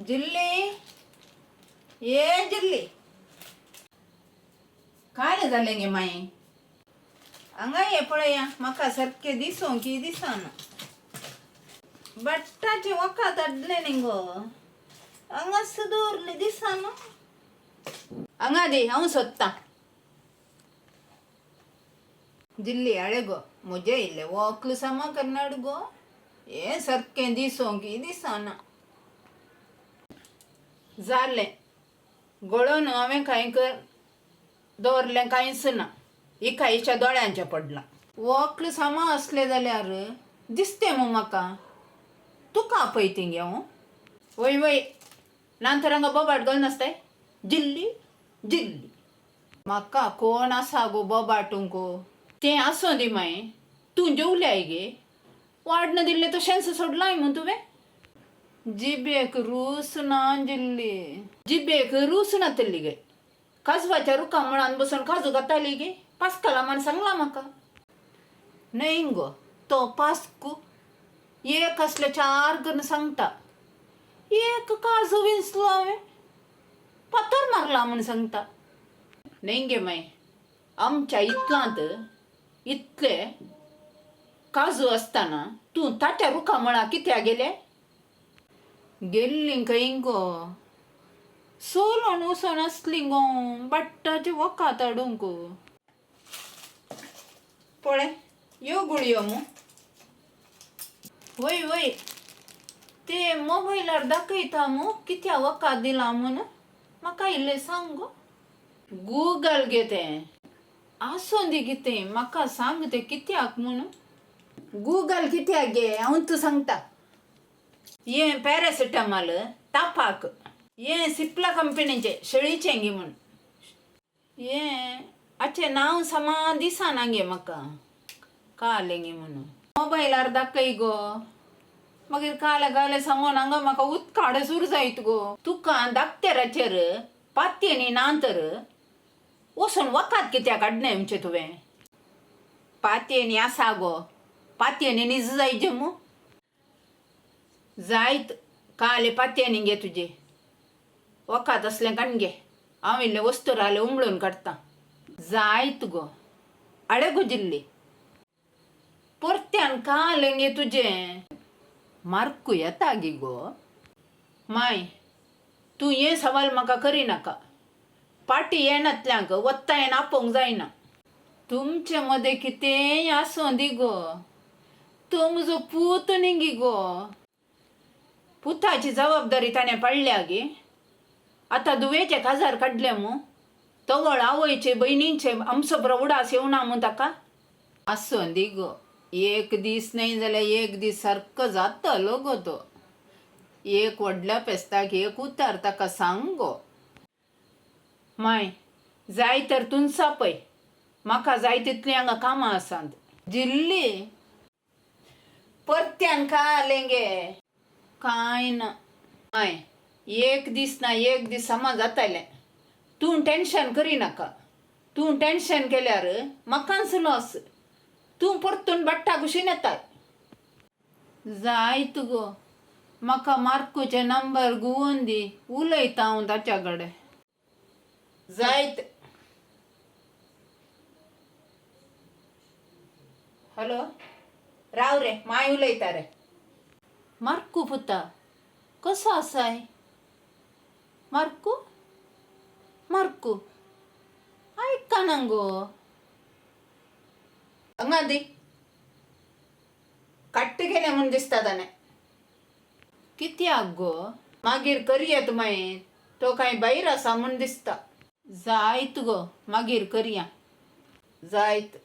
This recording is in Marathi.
जिल्ली ये जिल्ली काय झाले गे माई अंगा ये पळया मका सारखे दिसो की दिसान बट्टाचे वखात अडले निगो अंगा सुदूरले दिसान अंगा दे हाऊ सोत्ता जिल्ली अळेगो मुझे इल्ले वोक्लु सम कन्नडगो ये सारखे दिसो की दिसान जाले गळून हांवें कांय कर दवरलें कांयच ना इकाईच्या दोळ्यांच्या पडला वोकल सामा असले जाल्यार दिसते मग म्हाका तुका आपयती गे हांव वय वय नंतर हांगा बोबाट घालून आसताय जिल्ली जिल्ली म्हाका कोण आसा गो बोबाटूंक तें आसो दी माय तूं जेवल्याय गे वाडन दिल्लें तो शेंस सोडलाय म्हूण तुवें जिबेक रूस ना जिल्ली जिबेक रूस ना तल्ली गे काजवाच्या रुका मळान बसून काजू घाताली गे पास्कला म्हण सांगला म्हाका न्हय गो तो पास्कू एक असले 4 करून सांगता एक काजू विंचलो हांवें पातोर मारला म्हूण सांगता न्हय गे माय आमच्या इतलांत इतले काजू असताना तूं ताच्या रुका मळा कित्या गेले गेल्ली खंय गो सोलोन वचोन आसली गो बट्टाचे वखात हाडूंक पळय यो गुळयो मू वय वय ते मोबायलार दाखयता मू कित्या वखात दिला म्हूण म्हाका इल्लें सांग गो गूगल गे तें आसो दी कितें म्हाका सांग तें कित्याक म्हूण गूगल कित्याक गे हांव तूं सांगता ये पॅरासिटामॉल तापाक ये सिप्ला कंपनीचे शेळीचें गे म्हूण ये अच्छे नांव समा दिसाना गे म्हाका कालें गे म्हणून मोबायलार दाखय गो मागीर काले काले सांगून हांगा म्हाका उदकाड सुरू जायत गो तुका दाखतेराचेर पातयेनी ना तर वचून वखात कित्याक हाडलें म्हणचे तुवें पातयेनी आसा गो पातयेनी न्हिज जायचे मू जायत काले पातयेनी गे तुजे वखात असलें काण गे हांव इल्ले वस्तू रावले उमळून काडटा जायत गो आडे गो जिल्ली परत्यान कालें गे तुजें मार्कू येता गे गो माय तूं हे सवाल म्हाका करिनाका पाटी येणातल्यांक वत्ता येन आपोवंक जायना तुमचे मदें कितेंय आसूं दी गो तो म्हजो पूत न्ही गी गो पुताची जबाबदारी ताणें पाडल्या गे आतां दुवेचे काजार काडले मू तवळ आवयचे बहिणींचे आमचो बरो उडास येवना मू ताका आसो दी गो एक दीस न्हय जाल्यार एक दीस सारको जातलो गो तो एक व्हडल्या पेस्ताक एक उतार ताका सांग गो माय जाय तर तुनसा पय म्हाका जाय तितलीं हांगा कामां आसात जिल्ली परत्यान कालें गे कांय ना माय एक दीस ना एक दीस समा जातालें तूं टेन्शन करिनाका तूं टेन्शन केल्यार म्हाकाच लॉस तूं परतून बट्टा कुशीन येताय जायत गो म्हाका मार्कूचे नंबर गुवोवन दी उलयता हांव ताच्या कडेन जायत हॅलो राव रे माय उलयता रे मार्कू पुता कसो आसाय मार्कू मार्कू आयकना गो हांगा दी काट्ट गेले म्हूण दिसता ताणें कित्याक गो मागीर करया माय तो कांय भायर आसा म्हूण दिसता जायत गो मागीर करया जायत